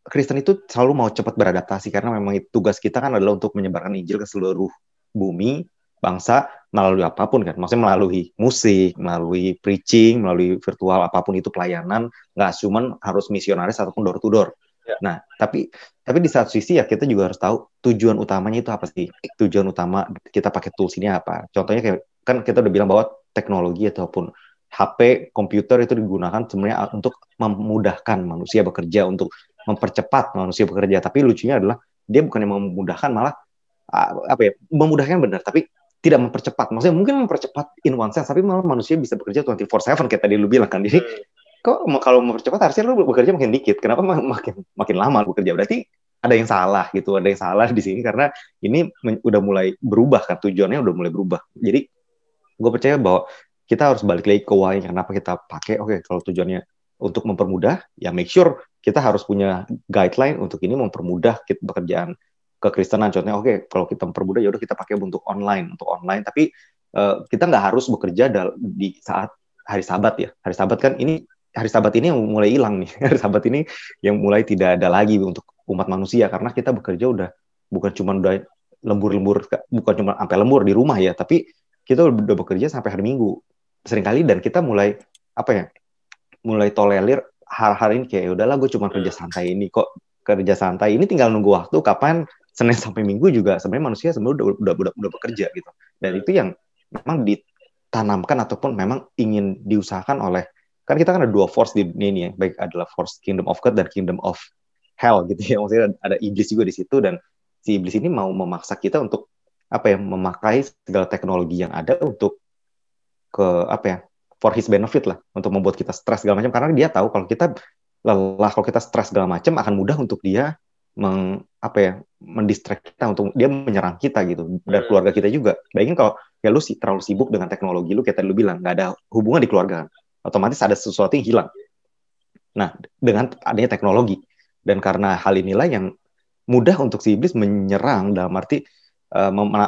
Kristen itu selalu mau cepat beradaptasi karena memang tugas kita kan adalah untuk menyebarkan Injil ke seluruh bumi, bangsa, melalui apapun kan, maksudnya melalui musik, melalui preaching, melalui virtual apapun itu pelayanan, nggak cuma harus misionaris ataupun door to door. Ya. Nah, tapi di satu sisi ya kita juga harus tahu tujuan utamanya itu apa sih? Tujuan utama kita pakai tools ini apa? Contohnya kayak kan kita udah bilang bahwa teknologi ataupun HP, komputer itu digunakan sebenarnya untuk memudahkan manusia bekerja, untuk mempercepat manusia bekerja. Tapi lucunya adalah dia bukannya memudahkan, malah apa ya? Memudahkan benar, tapi tidak mempercepat. Maksudnya mungkin mempercepat in one sense, tapi malah manusia bisa bekerja 24/7 kayak tadi lu bilang kan. Jadi kok kalau mempercepat harusnya lu bekerja makin dikit. Kenapa makin lama bekerja? Berarti ada yang salah gitu, ada yang salah di sini karena ini udah mulai berubah kan, tujuannya udah mulai berubah. Jadi gue percaya bahwa kita harus balik lagi ke why, kenapa kita pakai. Oke, kalau tujuannya untuk mempermudah, ya make sure kita harus punya guideline untuk ini mempermudah pekerjaan kekristenan. Contohnya, oke, kalau kita mempermudah, ya udah kita pakai untuk online. Tapi kita nggak harus bekerja di saat hari Sabat ya. Hari Sabat ini yang mulai hilang nih. Hari Sabat ini yang mulai tidak ada lagi untuk umat manusia karena kita bekerja udah bukan cuma lembur-lembur, bukan cuma sampai lembur di rumah ya, tapi kita udah bekerja sampai hari Minggu seringkali, dan kita mulai mulai tolerir hal-hal ini kayak udahlah gue cuma kerja santai ini kok, kerja santai ini tinggal nunggu waktu kapan Senin sampai Minggu juga sebenarnya manusia sebenarnya udah bekerja gitu. Dan itu yang memang ditanamkan ataupun memang ingin diusahakan oleh, kan kita kan ada dua force di dunia ini ya, baik adalah force kingdom of God dan kingdom of hell gitu ya. Maksudnya ada iblis juga di situ, dan si iblis ini mau memaksa kita untuk memakai segala teknologi yang ada untuk for his benefit lah, untuk membuat kita stres segala macam, karena dia tahu kalau kita lelah, kalau kita stres segala macam akan mudah untuk dia mendistract kita, untuk dia menyerang kita gitu, dan keluarga kita juga. Bayangin kalau ya lu terlalu sibuk dengan teknologi lu, kayak tadi lu bilang nggak ada hubungan di keluarga kan, otomatis ada sesuatu yang hilang. Nah, dengan adanya teknologi, dan karena hal inilah yang mudah untuk si iblis menyerang, dalam arti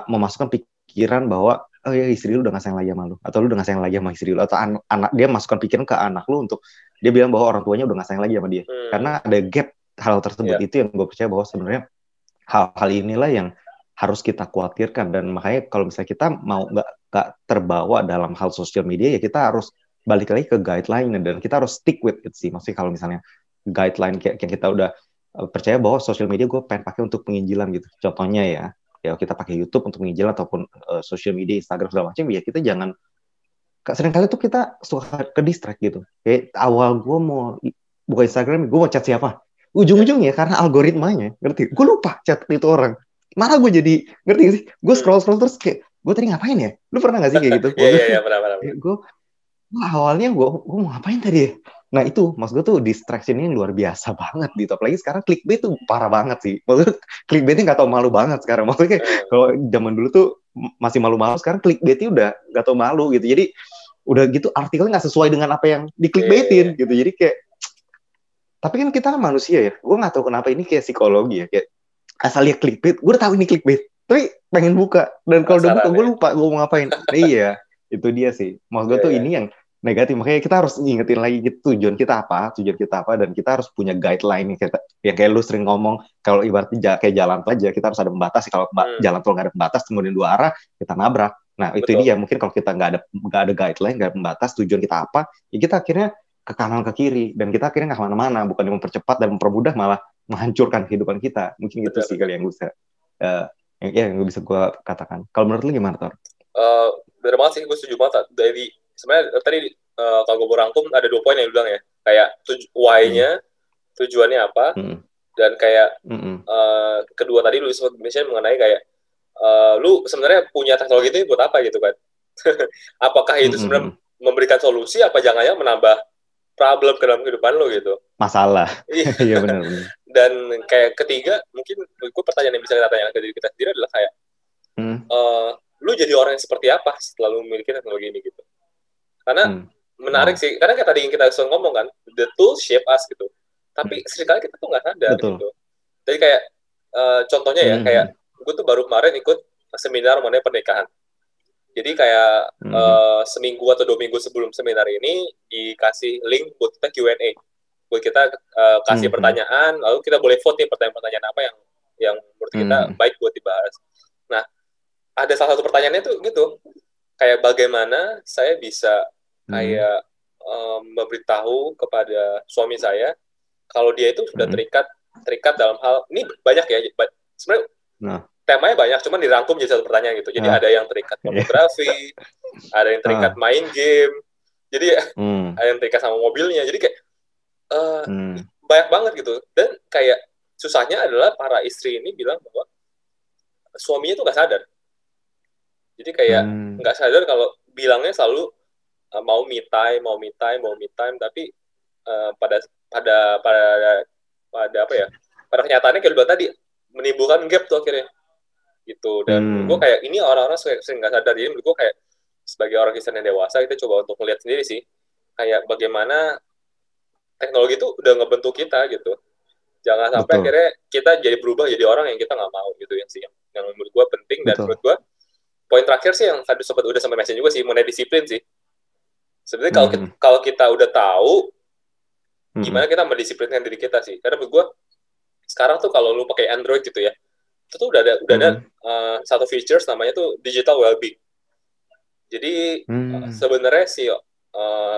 memasukkan pikiran bahwa oh ya istri lu udah gak sayang lagi sama lu, atau lu udah gak sayang lagi sama istri lu, atau anak dia masukkan pikiran ke anak lu untuk dia bilang bahwa orang tuanya udah gak sayang lagi sama dia. Karena ada gap hal tersebut. Itu yang gue percaya bahwa sebenarnya hal-hal inilah yang harus kita khawatirkan. Dan makanya kalau misalnya kita mau nggak terbawa dalam hal sosial media, ya kita harus balik lagi ke guideline, dan kita harus stick with it sih. Maksudnya kalau misalnya guideline kayak kita udah percaya bahwa sosial media gue pengen pakai untuk penginjilan gitu. Contohnya ya kita pakai YouTube untuk penginjilan ataupun sosial media, Instagram segala macam, ya kita jangan, seringkali tuh kita suka ke distract gitu. Kayak awal gue mau buka Instagram, gue mau chat siapa, ujung-ujungnya karena algoritmanya, ngerti? Gue lupa chat itu orang. Malah gue jadi, ngerti gak sih? Gue scroll terus kayak, gue tadi ngapain ya? Lu pernah gak sih kayak gitu? Iya, pernah. Gue awalnya gue mau ngapain tadi ya? Nah itu, maksud gue tuh distraction-nya luar biasa banget gitu. Apalagi sekarang clickbait tuh parah banget sih. Maksudnya clickbait-nya gak tau malu banget sekarang. Maksudnya kalau zaman dulu tuh masih malu-malu, sekarang clickbait-nya udah gak tau malu gitu. Jadi udah gitu artikelnya gak sesuai dengan apa yang di clickbaitin gitu. Jadi kayak, tapi kan kita kan manusia ya. Gue gak tahu kenapa ini kayak psikologi ya. Kayak asal lihat clickbait, gue udah tahu ini clickbait, tapi pengen buka. Dan kalau udah buka gue lupa gue mau ngapain. Iya, itu dia sih. Maksud gue tuh ini yang negatif. Makanya kita harus ngingetin lagi gitu, tujuan kita apa, dan kita harus punya guideline yang kayak lu sering ngomong, kalau ibaratnya kayak jalan tol aja, kita harus ada pembatas. Kalau jalan tol nggak ada pembatas, kemudian dua arah, kita nabrak. Nah itu dia, mungkin kalau kita nggak ada guideline, nggak ada pembatas, tujuan kita apa, ya kita akhirnya ke kanan ke kiri, dan kita akhirnya nggak kemana-mana, bukan mempercepat dan mempermudah, malah menghancurkan kehidupan kita. Mungkin itu sih kali yang bisa yang bisa gue katakan. Kalau menurut lu gimana, Tor? Bener banget sih, gue setuju banget. Dari sebenarnya tadi kalau gue berangkum ada 2 poin yang lu bilang ya, kayak why-nya, tujuannya apa, dan kayak kedua tadi lu sempat mention mengenai kayak lu sebenarnya punya teknologi itu buat apa gitu kan? Apakah itu sebenarnya memberikan solusi, apa jangan-jangan menambah problem ke dalam kehidupan lu gitu? Masalah. Iya benar. Dan kayak ketiga, mungkin gue pertanyaan yang bisa kita tanya ke diri kita sendiri adalah kayak lu jadi orang yang seperti apa setelah lu memiliki teknologi ini gitu. Karena menarik sih, karena kayak tadi yang kita selalu ngomong kan, the tools shape us gitu. Tapi seringkali kita tuh nggak sadar gitu. Jadi kayak contohnya ya, kayak gue tuh baru kemarin ikut seminar mengenai pernikahan. Jadi kayak seminggu atau 2 minggu sebelum seminar ini dikasih link buat kita Q&A. Buat kita kasih pertanyaan, lalu kita boleh vote nih pertanyaan-pertanyaan apa yang menurut kita baik buat dibahas. Nah, ada salah satu pertanyaannya tuh gitu, kayak bagaimana saya bisa kayak memberitahu kepada suami saya kalau dia itu sudah terikat dalam hal ini banyak ya sebenarnya temanya banyak, cuman dirangkum jadi satu pertanyaan gitu. Jadi ada yang terikat pornografi, ada yang terikat main game, jadi ada yang terikat sama mobilnya. Jadi kayak banyak banget gitu. Dan kayak susahnya adalah para istri ini bilang bahwa suaminya tuh nggak sadar. Jadi kayak nggak sadar kalau bilangnya selalu mau me time, tapi pada apa ya? Pada kenyataannya kayak lu tadi menimbulkan gap tuh akhirnya gitu. Dan gue kayak ini orang-orang sering nggak sadar. Jadi menurut gue kayak sebagai orang Kristen yang dewasa kita coba untuk melihat sendiri sih kayak bagaimana teknologi itu udah ngebentuk kita gitu. Jangan sampai akhirnya kita jadi berubah jadi orang yang kita nggak mau gitu yang sih yang menurut gue penting. Dan menurut gue poin terakhir sih yang tadi udah sampai mention juga sih mengenai disiplin sih. Sebenarnya kalau kita udah tahu gimana kita mendisiplinkan diri kita sih. Karena menurut gue sekarang tuh kalau lu pakai Android gitu ya, itu tuh udah ada satu features namanya tuh digital well-being. Jadi sebenarnya si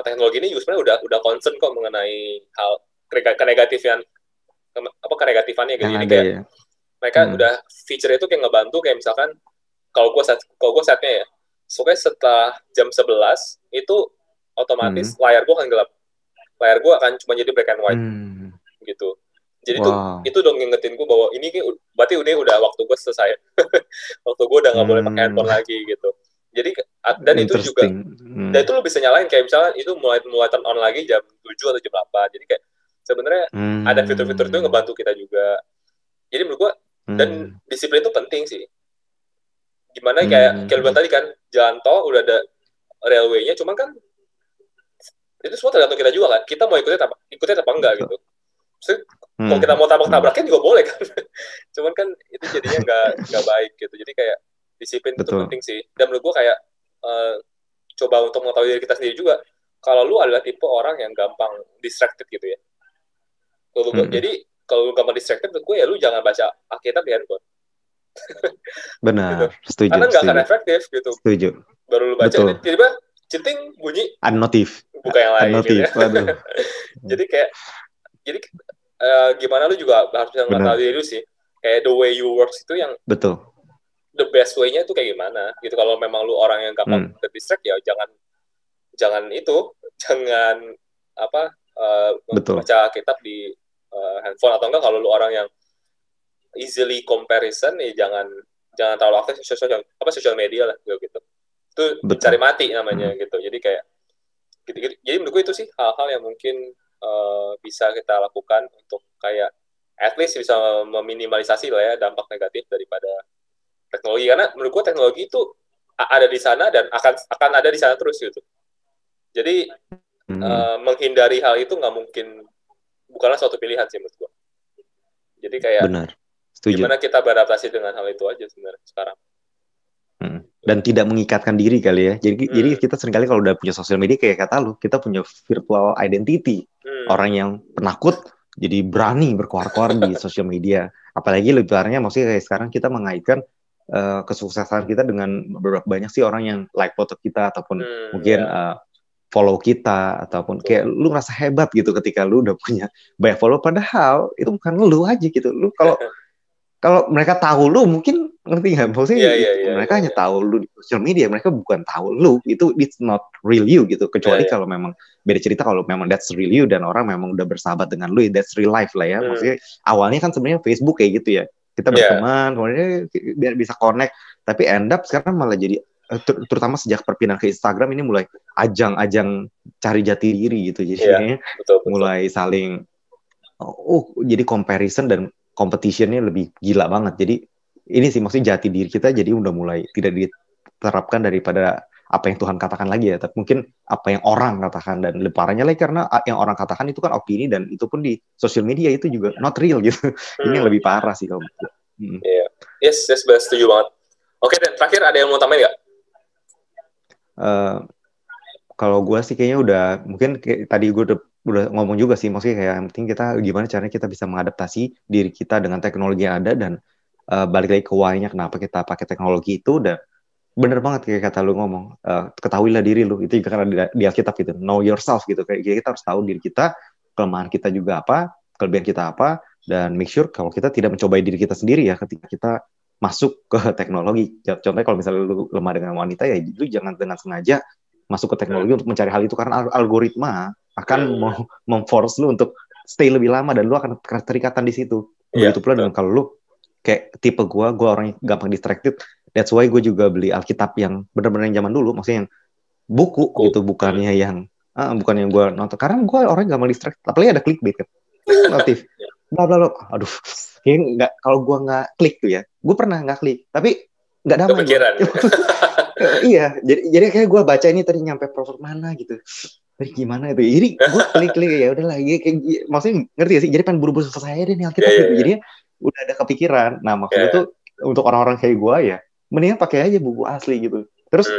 teknologi ini sebenarnya udah concern kok mengenai hal kenegatifan kenegatifannya gitu. Jadi kayak mereka udah feature itu kayak ngebantu kayak misalkan kalau gue setnya ya, pokoknya setelah jam 11 itu otomatis layar gue akan gelap. Layar gue akan cuma jadi black and white gitu. Jadi itu dong ngingetin gue bahwa ini berarti ini udah waktu gue selesai. Waktu gue udah nggak boleh pakai handphone lagi gitu. Jadi dan itu juga dan itu lo bisa nyalain kayak misalnya itu mulai turn on lagi jam 7 atau jam 8. Jadi kayak sebenarnya ada fitur-fitur itu yang ngebantu kita juga. Jadi menurut gue dan disiplin itu penting sih. Gimana kayak lu bilang tadi kan jalan tol udah ada railway-nya, cuman kan itu semua tergantung kita juga kan. Kita mau ikutnya apa enggak gitu. Kalau kita mau tabrak-tabrakin juga boleh kan. Cuman kan itu jadinya nggak baik gitu. Jadi kayak disiplin itu penting sih. Dan menurut gue kayak coba untuk mengetahui diri kita sendiri juga. Kalau lu adalah tipe orang yang gampang distracted gitu ya. Jadi kalau lu gampang distracted, menurut gue ya lu jangan baca Alkitab di handphone. Benar, gitu. Setuju. Karena nggak akan efektif gitu. Setuju. Baru lu baca, tiba-tiba centing bunyi. Unnotif. Buka yang lain gitu ya. Jadi kayak gimana lu juga harus mengetahui diri lu sih. Kayak the way you works itu yang the best way-nya itu kayak gimana gitu. Kalau memang lu orang yang gampang terdistract ya jangan baca kitab di handphone, atau enggak kalau lu orang yang easily comparison ya jangan terlalu aktif social media lah gitu. Itu mencari mati namanya gitu. Jadi kayak gitu. Jadi menurut gue itu sih hal-hal yang mungkin bisa kita lakukan untuk kayak at least bisa meminimalisasi lah ya dampak negatif daripada teknologi. Karena menurut gue teknologi itu ada di sana dan akan ada di sana terus gitu. Jadi menghindari hal itu nggak mungkin, bukanlah suatu pilihan sih menurut gue. Jadi kayak gimana kita beradaptasi dengan hal itu aja sebenarnya sekarang. Dan tidak mengikatkan diri kali ya. Jadi kita seringkali kalau udah punya sosial media kayak kata lu, kita punya virtual identity. Orang yang penakut jadi berani berkoar-koar di sosial media. Apalagi lebih parahnya maksudnya kayak sekarang kita mengaitkan kesuksesan kita dengan beberapa banyak sih orang yang like foto kita ataupun mungkin follow kita, ataupun kayak lu ngerasa hebat gitu ketika lu udah punya banyak follow, padahal itu bukan lu aja gitu. Lu kalau mereka tahu lu mungkin ngerti nggak? Maksudnya mereka hanya tahu lu di sosial media, mereka bukan tahu lu. Itu it's not real you gitu. Kecuali kalau memang beda cerita kalau memang that's real you dan orang memang udah bersahabat dengan lu, that's real life lah ya. Maksudnya awalnya kan sebenarnya Facebook kayak gitu ya. Kita berteman, kemudian biar bisa connect. Tapi end up sekarang malah jadi terutama sejak perpindahan ke Instagram ini mulai ajang-ajang cari jati diri gitu. Jadi mulai saling jadi comparison dan competition-nya lebih gila banget. Jadi ini sih maksudnya jati diri kita jadi udah mulai tidak diterapkan daripada apa yang Tuhan katakan lagi ya, tapi mungkin apa yang orang katakan. Dan lebih parahnya lagi karena yang orang katakan itu kan opini dan itu pun di sosial media itu juga not real gitu. Ini yang lebih parah sih kalau menurut gue. Yes, setuju banget. Oke, dan terakhir ada yang mau tambahin nggak? Kalau gue sih kayaknya udah, mungkin tadi gue udah ngomong juga sih, maksudnya kayak yang penting kita gimana caranya kita bisa mengadaptasi diri kita dengan teknologi yang ada, dan balik lagi ke why-nya kenapa kita pakai teknologi itu, bener banget kayak kata lu ngomong, ketahuilah diri lu, itu juga karena di Alkitab gitu, know yourself gitu, kayak kita harus tahu diri kita, kelemahan kita juga apa, kelebihan kita apa, dan make sure kalau kita tidak mencobai diri kita sendiri ya ketika kita masuk ke teknologi. Contohnya kalau misalnya lu lemah dengan wanita ya lu jangan dengan sengaja masuk ke teknologi untuk mencari hal itu, karena algoritma akan memforce lu untuk stay lebih lama dan lu akan terikatan di situ. Begitu pula dengan kalau lu kayak tipe gue orang yang gampang distracted. That's why gue juga beli Alkitab yang benar-benar yang zaman dulu, maksudnya yang buku gitu, bukannya yang gue nonton, karena gue orang gampang distracted, apalagi ada clickbait kan, notif, bla bla bla, aduh, kayak nggak, kalau gue nggak klik tuh ya, gue pernah nggak klik, tapi nggak damai gue. Iya, jadi kayak gue baca ini tadi nyampe profil mana gitu, tadi gimana itu, jadi gue klik ya udah lagi, kayak maksudnya ngerti ya sih, jadi pengen buru-buru selesai deh nih Alkitab gitu, jadi udah ada kepikiran. Nah maksudnya tuh untuk orang-orang kayak gue ya, mendingan pakai aja buku asli gitu. Terus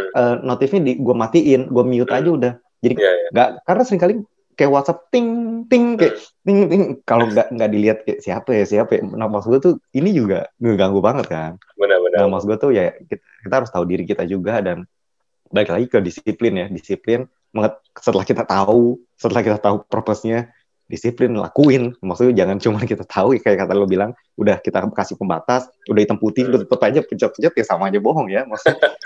notifnya gue matiin, gue mute aja udah. Jadi nggak, karena seringkali kayak WhatsApp ting kayak ting. Kalau nggak dilihat kayak siapa ya. Nah maksud gue tuh ini juga ngeganggu banget kan. Benar. Nah maksud gue tuh ya kita harus tahu diri kita juga, dan balik lagi ke disiplin ya. Disiplin setelah kita tahu purpose-nya, disiplin lakuin. Maksudnya jangan cuma kita tahu kayak kata lo bilang, udah kita kasih pembatas, udah hitam putih, udah tetep aja pencet-pencet ya sama aja bohong ya. Maksudnya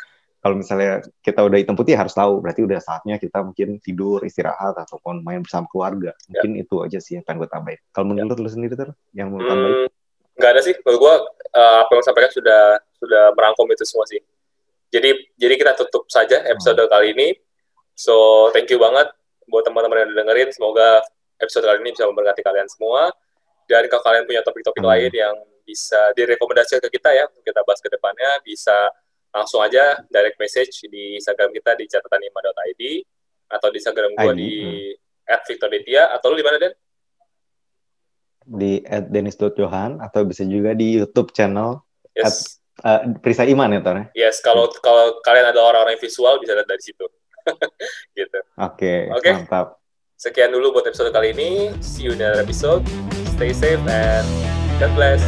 kalau misalnya kita udah hitam putih harus tahu, berarti udah saatnya kita mungkin tidur, istirahat, ataupun main bersama keluarga. Mungkin itu aja sih yang pengen gue tambahin. Kalau menurut lu sendiri tuh yang mau tambahin? Nggak ada sih, menurut gue apa yang sampaikan sudah merangkum itu semua sih. Jadi kita tutup saja episode kali ini. So thank you banget buat teman-teman yang udah dengerin. Semoga episode kali ini bisa memberkati kalian semua. Dan kalau kalian punya topik-topik lain yang bisa direkomendasikan ke kita ya, untuk kita bahas ke depannya, bisa langsung aja direct message di Instagram kita di catatanima.id, atau di Instagram gue di @victordetya, atau lu di mana, Den? Di @denis.johan, atau bisa juga di YouTube channel Prisa Iman ya, Tor? Yes, kalau kalian ada orang-orang visual bisa lihat dari situ. Gitu. Oke, mantap. Sekian dulu buat episode kali ini. See you in another episode. Stay safe and God bless.